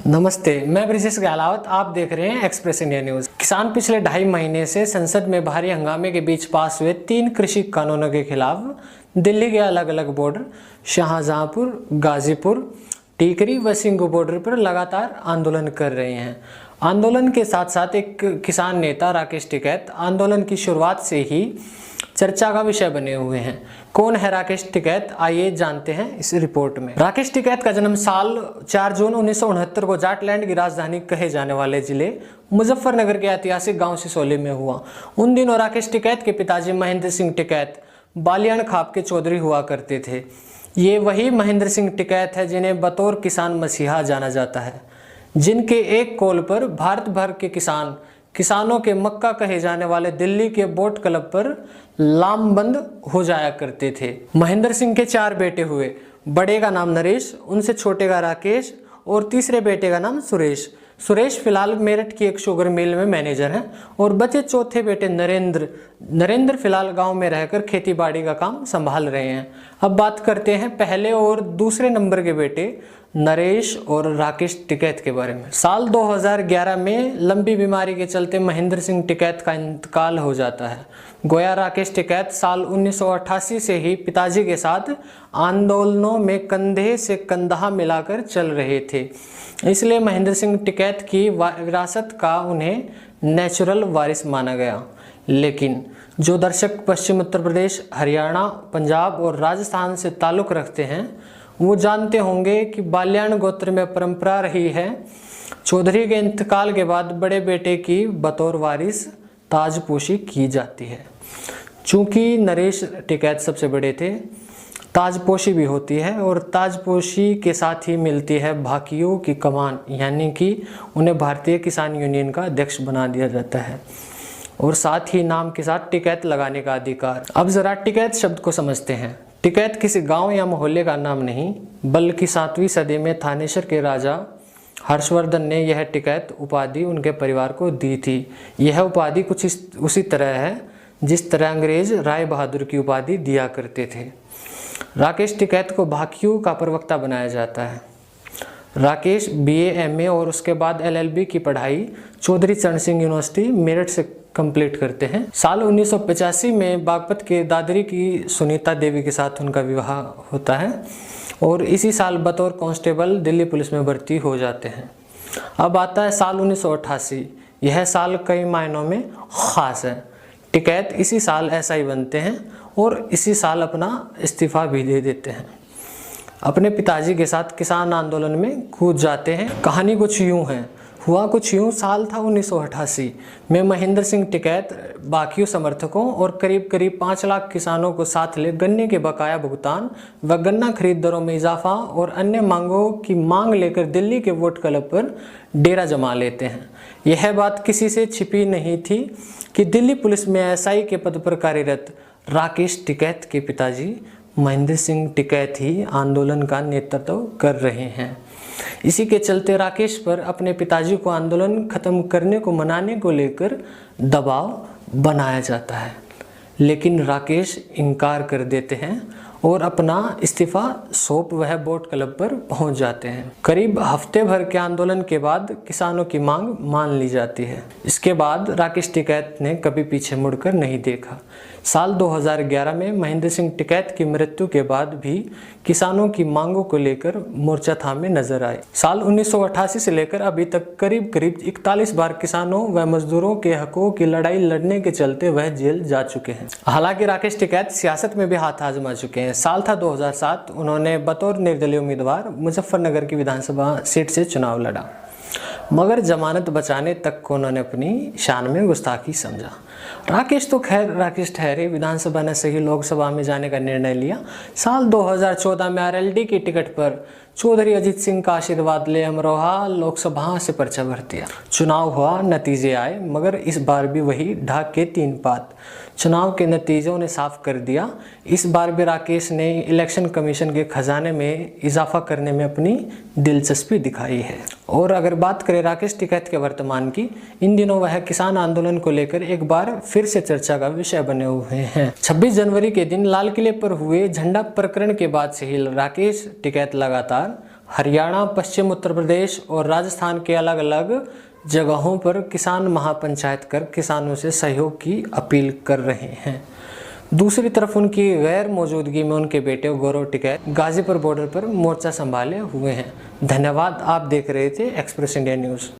नमस्ते, मैं ब्रिजेश गहलावत। आप देख रहे हैं एक्सप्रेस इंडिया न्यूज। किसान पिछले 2.5 महीने से संसद में भारी हंगामे के बीच पास हुए 3 कृषि कानूनों के खिलाफ दिल्ली के अलग अलग बॉर्डर शाहजहांपुर, गाजीपुर, टीकरी व सिंगू बॉर्डर पर लगातार आंदोलन कर रहे हैं। आंदोलन के साथ साथ एक किसान नेता राकेश टिकैत आंदोलन की शुरुआत से ही चर्चा का विषय बने हुए हैं। कौन है राकेश टिकैत, आइए जानते हैं इस रिपोर्ट में। राकेश टिकैत का जन्म साल 4 जून 1969 को जाटलैंड की राजधानी कहे जाने वाले जिले मुजफ्फरनगर के ऐतिहासिक गांव सिसोली में हुआ। उन दिनों राकेश टिकैत के पिताजी महेंद्र सिंह टिकैत बालियान खाप के चौधरी हुआ करते थे। ये वही महेंद्र सिंह टिकैत है जिन्हें बतौर किसान मसीहा जाना जाता है, जिनके एक कॉल पर भारत भर के किसानों के मक्का कहे जाने वाले दिल्ली के बोट क्लब पर लामबंद हो जाया करते थे। महेंद्र सिंह के 4 बेटे हुए। बड़े का नाम नरेश, उनसे छोटे का राकेश और तीसरे बेटे का नाम सुरेश। सुरेश फिलहाल मेरठ की एक शुगर मिल में मैनेजर हैं और बचे चौथे बेटे नरेंद्र फिलहाल गांव में रहकर खेती बाड़ी का काम संभाल रहे हैं। अब बात करते हैं पहले और दूसरे नंबर के बेटे नरेश और राकेश टिकैत के बारे में। साल 2011 में लंबी बीमारी के चलते महेंद्र सिंह टिकैत का इंतकाल हो जाता है। गोया राकेश टिकैत साल 1988 से ही पिताजी के साथ आंदोलनों में कंधे से कंधा मिलाकर चल रहे थे, इसलिए महेंद्र सिंह टिकैत की विरासत का उन्हें नेचुरल वारिस माना गया। लेकिन जो दर्शक पश्चिम उत्तर प्रदेश, हरियाणा, पंजाब और राजस्थान से ताल्लुक़ रखते हैं वो जानते होंगे कि बालियान गोत्र में परंपरा रही है चौधरी के इंतकाल के बाद बड़े बेटे की बतौर वारिस ताजपोशी की जाती है। चूँकि नरेश टिकैत सबसे बड़े थे, ताजपोशी भी होती है और ताजपोशी के साथ ही मिलती है भाकियों की कमान, यानी कि उन्हें भारतीय किसान यूनियन का अध्यक्ष बना दिया जाता है और साथ ही नाम के साथ टिकैत लगाने का अधिकार। अब जरा टिकैत शब्द को समझते हैं। टिकैत किसी गांव या मोहल्ले का नाम नहीं, बल्कि 7वीं सदी में थानेश्वर के राजा हर्षवर्धन ने यह टिकैत उपाधि उनके परिवार को दी थी। यह उपाधि कुछ उसी तरह है जिस तरह अंग्रेज राय बहादुर की उपाधि दिया करते थे। राकेश टिकैत को भाकियू का प्रवक्ता बनाया जाता है। राकेश BA MA और उसके बाद LLB की पढ़ाई चौधरी चरण सिंह यूनिवर्सिटी मेरठ से कंप्लीट करते हैं। साल 1985 में बागपत के दादरी की सुनीता देवी के साथ उनका विवाह होता है और इसी साल बतौर कांस्टेबल दिल्ली पुलिस में भर्ती हो जाते हैं। अब आता है साल 1988। यह साल कई मायनों में ख़ास है। टिकैत इसी साल SI बनते हैं और इसी साल अपना इस्तीफा भी दे देते हैं। अपने पिताजी के साथ किसान आंदोलन में कूद जाते हैं। कहानी कुछ यूँ है, हुआ कुछ यूँ। साल था 1988 में महेंद्र सिंह टिकैत बाकियों समर्थकों और करीब 5 लाख किसानों को साथ ले गन्ने के बकाया भुगतान व गन्ना खरीद दरों में इजाफा और अन्य मांगों की मांग लेकर दिल्ली के वोट क्लब पर डेरा जमा लेते हैं। यह बात किसी से छिपी नहीं थी कि दिल्ली पुलिस में SI के पद पर कार्यरत राकेश टिकैत के पिताजी महेंद्र सिंह टिकैत ही आंदोलन का नेतृत्व कर रहे हैं। इसी के चलते राकेश पर अपने पिताजी को आंदोलन खत्म करने को मनाने को लेकर दबाव बनाया जाता है, लेकिन राकेश इनकार कर देते हैं और अपना इस्तीफा सौंप वह बोट क्लब पर पहुंच जाते हैं। करीब हफ्ते भर के आंदोलन के बाद किसानों की मांग मान ली जाती है। इसके बाद राकेश टिकैत ने कभी पीछे मुड़कर नहीं देखा। साल 2011 में महेंद्र सिंह टिकैत की मृत्यु के बाद भी किसानों की मांगों को लेकर मोर्चा थामे नजर आए। साल 1988 से लेकर अभी तक करीब 41 बार किसानों व मजदूरों के हकों की लड़ाई लड़ने के चलते वह जेल जा चुके हैं। हालांकि राकेश टिकैत सियासत में भी हाथ आजमा चुके हैं। साल था 2007, उन्होंने बतौर निर्दलीय उम्मीदवार मुजफ्फरनगर की विधानसभा सीट से चुनाव लड़ा, मगर जमानत बचाने तक को उन्होंने अपनी शान में गुस्ताखी समझा। राकेश तो खैर राकेश ठहरे, विधानसभा ने सही लोकसभा में जाने का निर्णय लिया। साल 2014 में RLD की टिकट पर चौधरी अजीत सिंह का आशीर्वाद ले अमरोहा लोकसभा से पर्चा भर दिया। चुनाव हुआ, नतीजे आए, मगर इस बार भी वही ढाक के 3 पात। चुनाव के नतीजों ने साफ कर दिया, इस बार भी राकेश ने इलेक्शन कमीशन के खजाने में इजाफा करने में अपनी दिलचस्पी दिखाई है। और अगर बात करें राकेश टिकैत के वर्तमान की, इन दिनों वह किसान आंदोलन को लेकर एक बार फिर से चर्चा का विषय बने हुए हैं। 26 जनवरी के दिन लाल किले पर हुए झंडा प्रकरण के बाद से ही राकेश टिकैत लगातार हरियाणा, पश्चिम उत्तर प्रदेश और राजस्थान के अलग अलग जगहों पर किसान महापंचायत कर किसानों से सहयोग की अपील कर रहे हैं। दूसरी तरफ उनकी गैर मौजूदगी में उनके बेटे गौरव टिकैत गाजीपुर बॉर्डर पर मोर्चा संभाले हुए हैं। धन्यवाद। आप देख रहे थे एक्सप्रेस इंडिया न्यूज़।